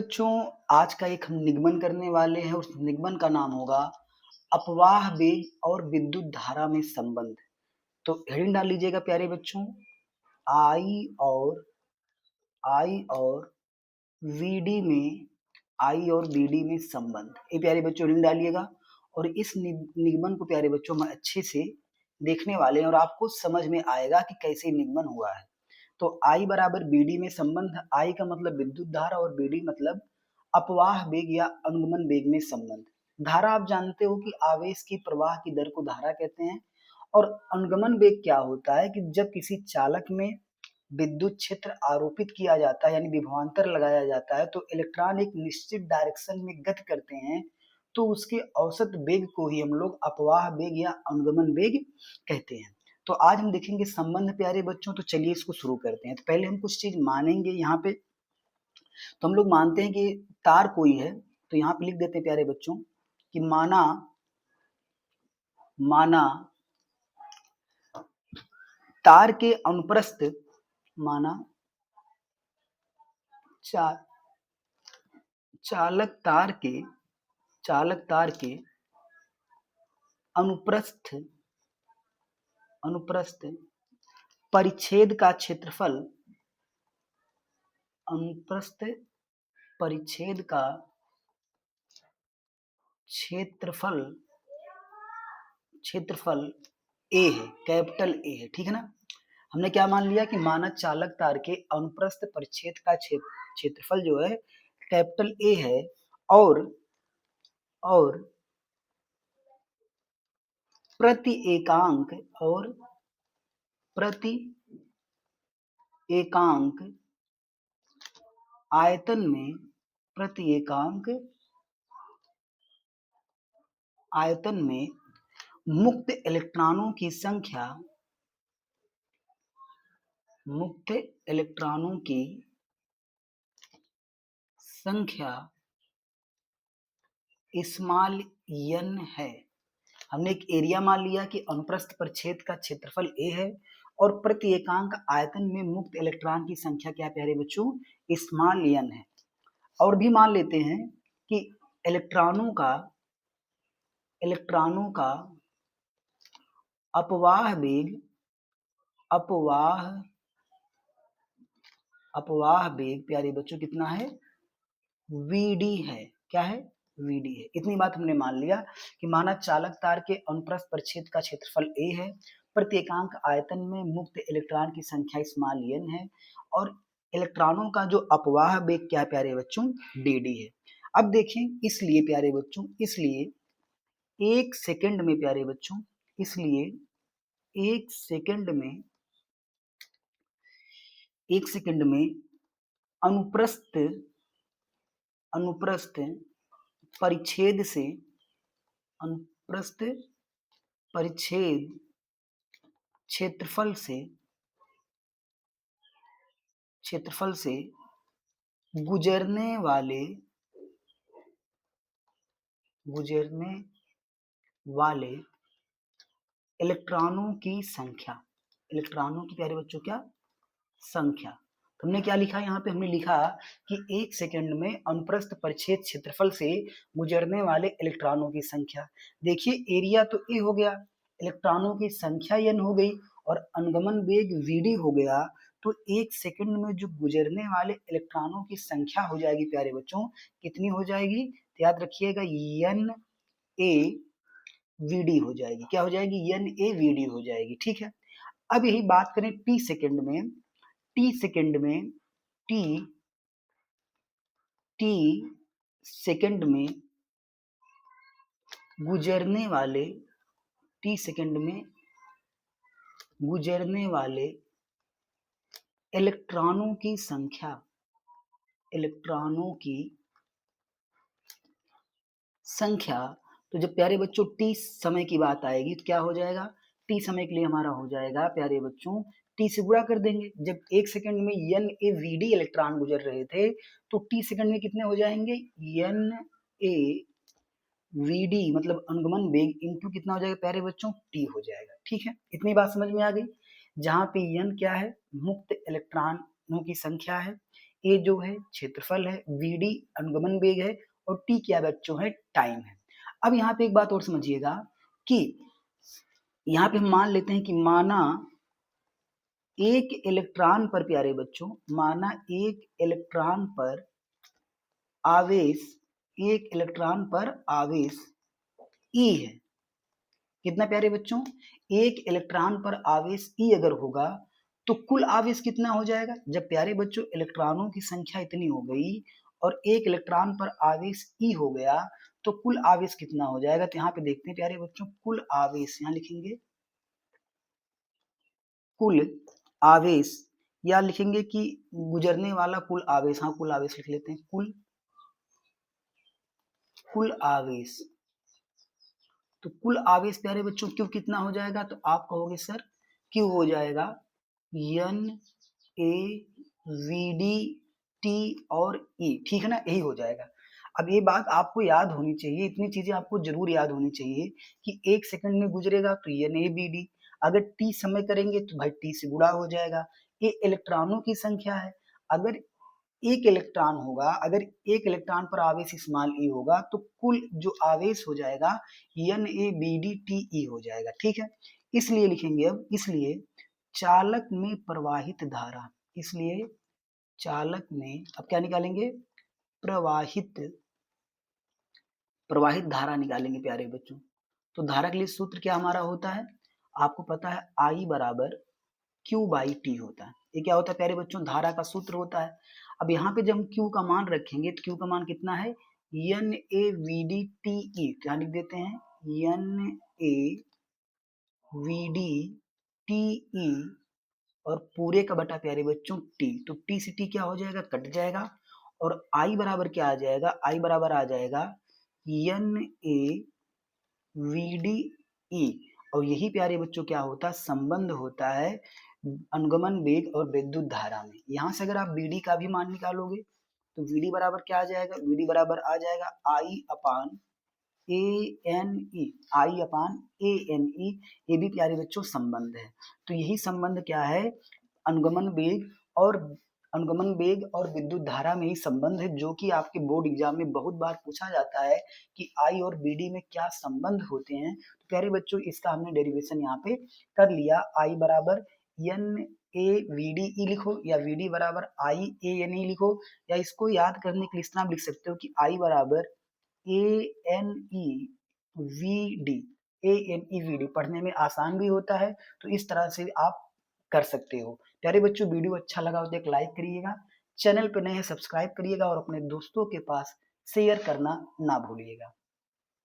बच्चों, आज का एक हम निगमन करने वाले हैं। उस निगमन का नाम होगा अपवाह वेग और विद्युत धारा में संबंध। तो हेडिंग डाल लीजिएगा प्यारे बच्चों, आई और आई और वीडी में आई और बीडी में संबंध। ये प्यारे बच्चों हेडिंग डालिएगा और इस निगमन को प्यारे बच्चों हम अच्छे से देखने वाले हैं और आपको समझ में आएगा कि कैसे निगमन हुआ है। तो आई बराबर बीडी में संबंध, आई का मतलब विद्युत धारा और बीडी मतलब अपवाह वेग या अनुगमन वेग में संबंध। धारा आप जानते हो कि आवेश की प्रवाह की दर को धारा कहते हैं और अनुगमन वेग क्या होता है कि जब किसी चालक में विद्युत क्षेत्र आरोपित किया जाता है यानी विभवांतर लगाया जाता है तो इलेक्ट्रॉन एक निश्चित डायरेक्शन में गति करते हैं तो उसके औसत वेग को ही हम लोग अपवाह वेग या अनुगमन वेग कहते हैं। तो आज हम देखेंगे संबंध प्यारे बच्चों। तो चलिए इसको शुरू करते हैं। तो पहले हम कुछ चीज मानेंगे यहाँ पे। तो हम लोग मानते हैं कि तार कोई है, तो यहाँ पे लिख देते हैं प्यारे बच्चों कि माना माना तार के अनुप्रस्थ माना चा, चालक तार के अनुप्रस्थ परिच्छेद का क्षेत्रफल अनुप्रस्थ परिच्छेद का क्षेत्रफल ए है, कैपिटल ए है। ठीक है ना। हमने क्या मान लिया कि माना चालक तार के अनुप्रस्थ परिच्छेद का क्षेत्रफल जो है कैपिटल ए है और प्रति एकांक आयतन में मुक्त इलेक्ट्रॉनों की संख्या स्मॉल n है। हमने एक एरिया मान लिया कि अनुप्रस्थ परिच्छेद का क्षेत्रफल a है और प्रति एकांक आयतन में मुक्त इलेक्ट्रॉन की संख्या क्या प्यारे बच्चों, स्मॉल n है। और भी मान लेते हैं कि इलेक्ट्रॉनों का अपवाह वेग प्यारे बच्चों कितना है, vd है। क्या है, vd है। इतनी बात हमने मान लिया कि माना चालक तार के अनुप्रस्थ परिच्छेद का क्षेत्रफल a है, प्रति एकांक आयतन में मुक्त इलेक्ट्रॉन की संख्या स्मॉल n है और इलेक्ट्रॉनों का जो अपवाह वेग क्या प्यारे बच्चों, dd है। अब देखें, इसलिए प्यारे बच्चों, एक सेकंड में प्यारे बच्चों, एक सेकंड में अनुप्रस्थ परिच्छेद क्षेत्रफल से गुजरने वाले इलेक्ट्रॉनों की प्यारे बच्चों क्या संख्या। तो हमने क्या लिखा यहाँ पे, हमने लिखा कि एक सेकंड में अनुप्रस्थ परिच्छेद क्षेत्रफल से गुजरने वाले इलेक्ट्रॉनों की संख्या। देखिए एरिया तो ए हो गया, इलेक्ट्रॉनों की संख्या n हो गई और अनुगमन वेग vd हो गया। तो एक सेकंड में जो गुजरने वाले इलेक्ट्रॉनों की संख्या हो जाएगी प्यारे बच्चों, कितनी हो जाएगी, तो याद रखिएगा n a vd हो जाएगी। क्या हो जाएगी, n a vd हो जाएगी। ठीक है। अब यही बात करें t सेकंड में गुजरने वाले इलेक्ट्रॉनों की संख्या। तो जब प्यारे बच्चों t समय की बात आएगी तो क्या हो जाएगा, t समय के लिए हमारा हो जाएगा प्यारे बच्चों, t से गुणा कर देंगे। जब एक सेकंड में n a vd इलेक्ट्रॉन गुजर रहे थे तो t सेकंड में कितने हो जाएंगे, n a vd मतलब अनुगमन वेग इंटू कितना हो जाएगा प्यारे बच्चों, t हो जाएगा। ठीक है, इतनी बात समझ में आ गई। जहां पे n क्या है, मुक्त इलेक्ट्रॉनों की संख्या है, ए जो है क्षेत्रफल है, वीडी अनुगमन वेग है और टी क्या बच्चों है, टाइम है। अब यहाँ पे एक बात और समझिएगा कि यहाँ पे हम मान लेते हैं कि माना एक इलेक्ट्रॉन पर प्यारे बच्चों, माना एक इलेक्ट्रॉन पर आवेश, एक इलेक्ट्रॉन पर आवेश ई है। कितना प्यारे बच्चों, एक इलेक्ट्रॉन पर आवेश ई अगर होगा तो कुल आवेश कितना हो जाएगा। जब प्यारे बच्चों इलेक्ट्रॉनों की संख्या इतनी हो गई और एक इलेक्ट्रॉन पर आवेश ई हो गया तो कुल आवेश कितना हो जाएगा। तो यहाँ पे देखते हैं प्यारे बच्चों, कुल आवेश यहाँ लिखेंगे कुल आवेश, या लिखेंगे कि गुजरने वाला कुल आवेश, हाँ कुल आवेश लिख लेते हैं, कुल आवेश। तो कुल आवेश प्यारे बच्चों क्यू कितना हो जाएगा, तो आप कहोगे सर क्यू हो जाएगा N A V D T और ई, ठीक है ना, यही हो जाएगा। अब ये बात आपको याद होनी चाहिए, इतनी चीजें आपको जरूर याद होनी चाहिए कि 1 सेकंड में गुजरेगा तो एन ए बी डी, अगर टी समय करेंगे तो भाई टी से गुणा हो जाएगा। ये इलेक्ट्रॉनों की संख्या है, अगर एक इलेक्ट्रॉन होगा, अगर एक इलेक्ट्रॉन पर आवेश स्मॉल ई होगा तो कुल जो आवेश हो जाएगा N A B D T E हो जाएगा, ठीक है। इसलिए लिखेंगे अब, इसलिए चालक में प्रवाहित धारा, इसलिए चालक में अब क्या निकालेंगे, प्रवाहित प्रवाहित धारा निकालेंगे प्यारे बच्चों। तो धारा के लिए सूत्र क्या हमारा होता है, आपको पता है आई बराबर क्यू बाई टी होता है। ये क्या होता है प्यारे बच्चों, धारा का सूत्र होता है। अब यहाँ पे जब हम क्यू का मान रखेंगे तो क्यू का मान कितना है, N A V D T E, क्या लिख देते हैं N A V D T E और पूरे का बटा प्यारे बच्चों टी, तो टी से टी क्या हो जाएगा, कट जाएगा और आई बराबर क्या आ जाएगा, आई बराबर आ जाएगा N A V D E. और यही प्यारे बच्चों क्या होता है, संबंध होता है अनुगमन वेग और विद्युत धारा में। यहाँ से अगर आप वीडी का भी मान निकालोगे तो वीडी बराबर क्या आ जाएगा, वीडी बराबर आ जाएगा आई अपान A N E, I upon A N E. ये भी प्यारे बच्चों संबंध है। तो यही संबंध क्या है, अनुगमन वेग और अनुगमन वेग और विद्युत धारा में ही संबंध है, जो कि आपके बोर्ड एग्जाम में बहुत बार पूछा जाता है कि आई और बीडी में क्या संबंध होते हैं। तो प्यारे बच्चों इसका हमने डेरिवेशन यहाँ पे कर लिया, आई बराबर N A V D E लिखो या वी डी बराबर आई ए एन ई लिखो, या इसको याद करने के लिए इस तरह आप लिख सकते हो कि आई बराबर A N E V D, A N E V D पढ़ने में आसान भी होता है। तो इस तरह से आप कर सकते हो। प्यारे बच्चों वीडियो अच्छा लगा हो तो एक लाइक करिएगा, चैनल पर नए हैं सब्सक्राइब करिएगा और अपने दोस्तों के पास शेयर करना ना भूलिएगा।